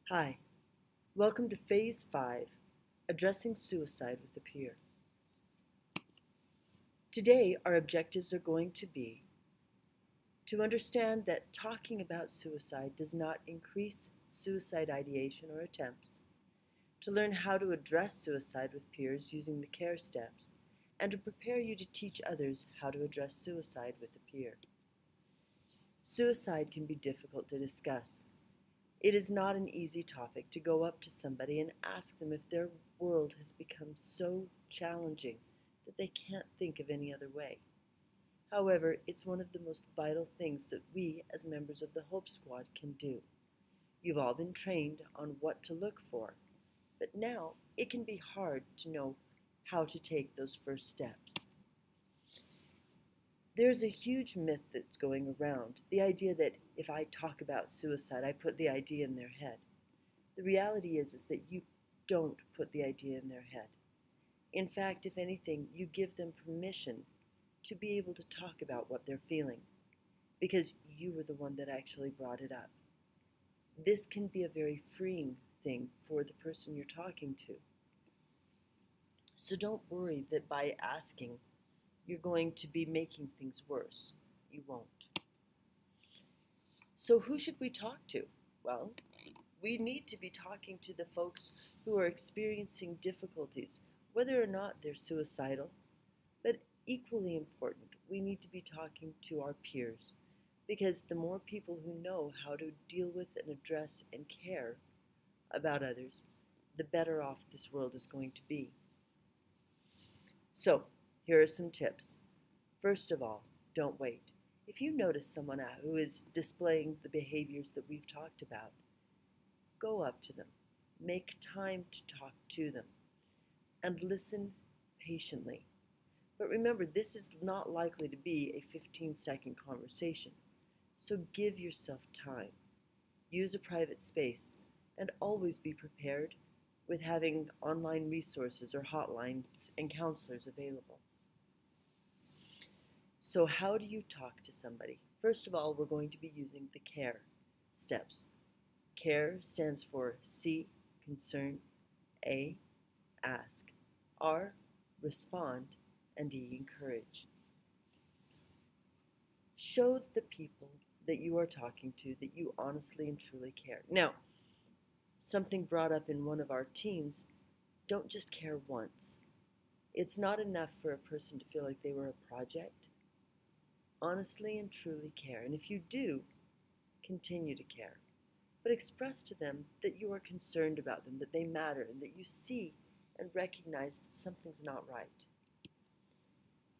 Hi, welcome to Phase 5, Addressing Suicide with a Peer. Today, our objectives are going to be to understand that talking about suicide does not increase suicide ideation or attempts, to learn how to address suicide with peers using the CARE steps, and to prepare you to teach others how to address suicide with a peer. Suicide can be difficult to discuss. It is not an easy topic to go up to somebody and ask them if their world has become so challenging that they can't think of any other way. However, it's one of the most vital things that we, as members of the Hope Squad, can do. You've all been trained on what to look for, but now it can be hard to know how to take those first steps. There's a huge myth that's going around, the idea that if I talk about suicide, I put the idea in their head. The reality is that you don't put the idea in their head. In fact, if anything, you give them permission to be able to talk about what they're feeling, because you were the one that actually brought it up. This can be a very freeing thing for the person you're talking to. So don't worry that by asking, you're going to be making things worse. You won't. So who should we talk to? Well, we need to be talking to the folks who are experiencing difficulties, whether or not they're suicidal. But equally important, we need to be talking to our peers, because the more people who know how to deal with and address and care about others, the better off this world is going to be. So, here are some tips. First of all, don't wait. If you notice someone who is displaying the behaviors that we've talked about, go up to them. Make time to talk to them. And listen patiently. But remember, this is not likely to be a 15-second conversation. So give yourself time. Use a private space, and always be prepared with having online resources or hotlines and counselors available. So how do you talk to somebody? First of all, we're going to be using the CARE steps. CARE stands for C, concern, A, ask, R, respond, and E, encourage. Show the people that you are talking to that you honestly and truly care. Now, something brought up in one of our teams, don't just care once. It's not enough for a person to feel like they were a project. Honestly and truly care. And if you do, continue to care. But express to them that you are concerned about them, that they matter, and that you see and recognize that something's not right.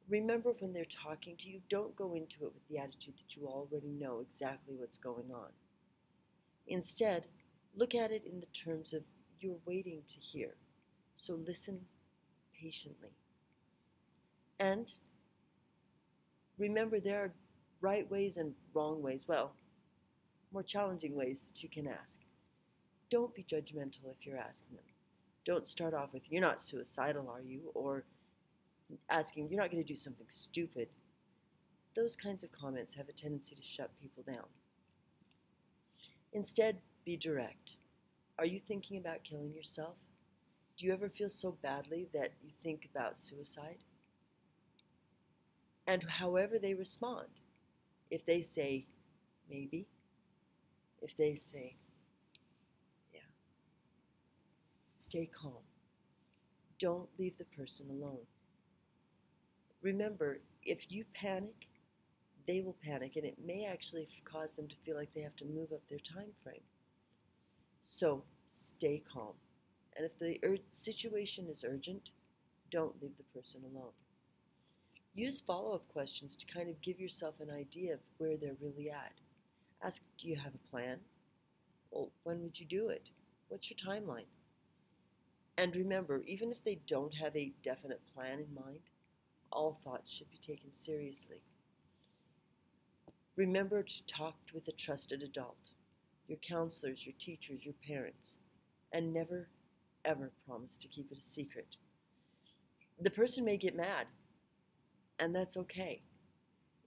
Remember, when they're talking to you, don't go into it with the attitude that you already know exactly what's going on. Instead, look at it in the terms of you're waiting to hear. So listen patiently. And remember, there are right ways and wrong ways, well, more challenging ways that you can ask. Don't be judgmental if you're asking them. Don't start off with, "You're not suicidal, are you?" Or asking, "You're not going to do something stupid." Those kinds of comments have a tendency to shut people down. Instead, be direct. Are you thinking about killing yourself? Do you ever feel so badly that you think about suicide? And however they respond, if they say, maybe, if they say, yeah, stay calm. Don't leave the person alone. Remember, if you panic, they will panic, and it may actually cause them to feel like they have to move up their time frame. So stay calm. And if the situation is urgent, don't leave the person alone. Use follow-up questions to kind of give yourself an idea of where they're really at. Ask, do you have a plan? Well, when would you do it? What's your timeline? And remember, even if they don't have a definite plan in mind, all thoughts should be taken seriously. Remember to talk with a trusted adult, your counselors, your teachers, your parents, and never, ever promise to keep it a secret. The person may get mad, and that's okay.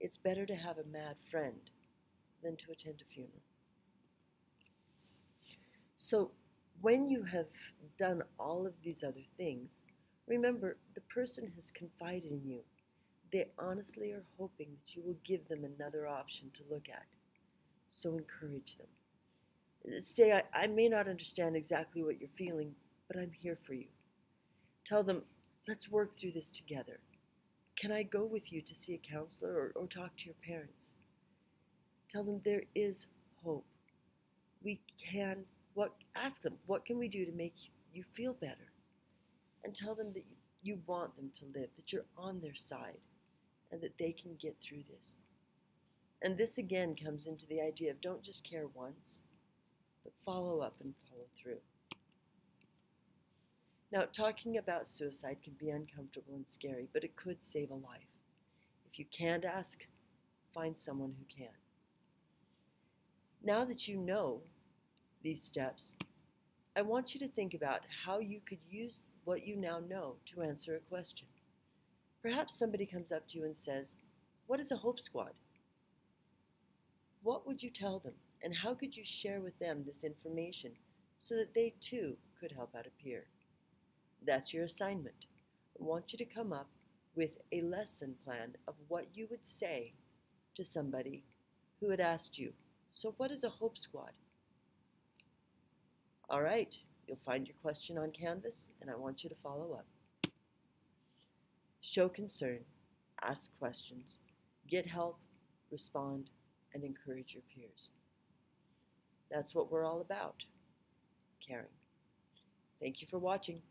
It's better to have a mad friend than to attend a funeral. So when you have done all of these other things, remember the person has confided in you. They honestly are hoping that you will give them another option to look at. So encourage them. Say, I may not understand exactly what you're feeling, but I'm here for you. Tell them, let's work through this together. Can I go with you to see a counselor or talk to your parents? Tell them there is hope. We can, ask them, what can we do to make you feel better? And tell them that you want them to live, that you're on their side, and that they can get through this. And this again comes into the idea of don't just care once, but follow up and follow through. Now, talking about suicide can be uncomfortable and scary, but it could save a life. If you can't ask, find someone who can. Now that you know these steps, I want you to think about how you could use what you now know to answer a question. Perhaps somebody comes up to you and says, "What is a Hope Squad?" What would you tell them, and how could you share with them this information so that they too could help out a peer? That's your assignment. I want you to come up with a lesson plan of what you would say to somebody who had asked you, "So what is a Hope Squad?" All right, you'll find your question on Canvas, and I want you to follow up. Show concern, ask questions, get help, respond, and encourage your peers. That's what we're all about, caring. Thank you for watching.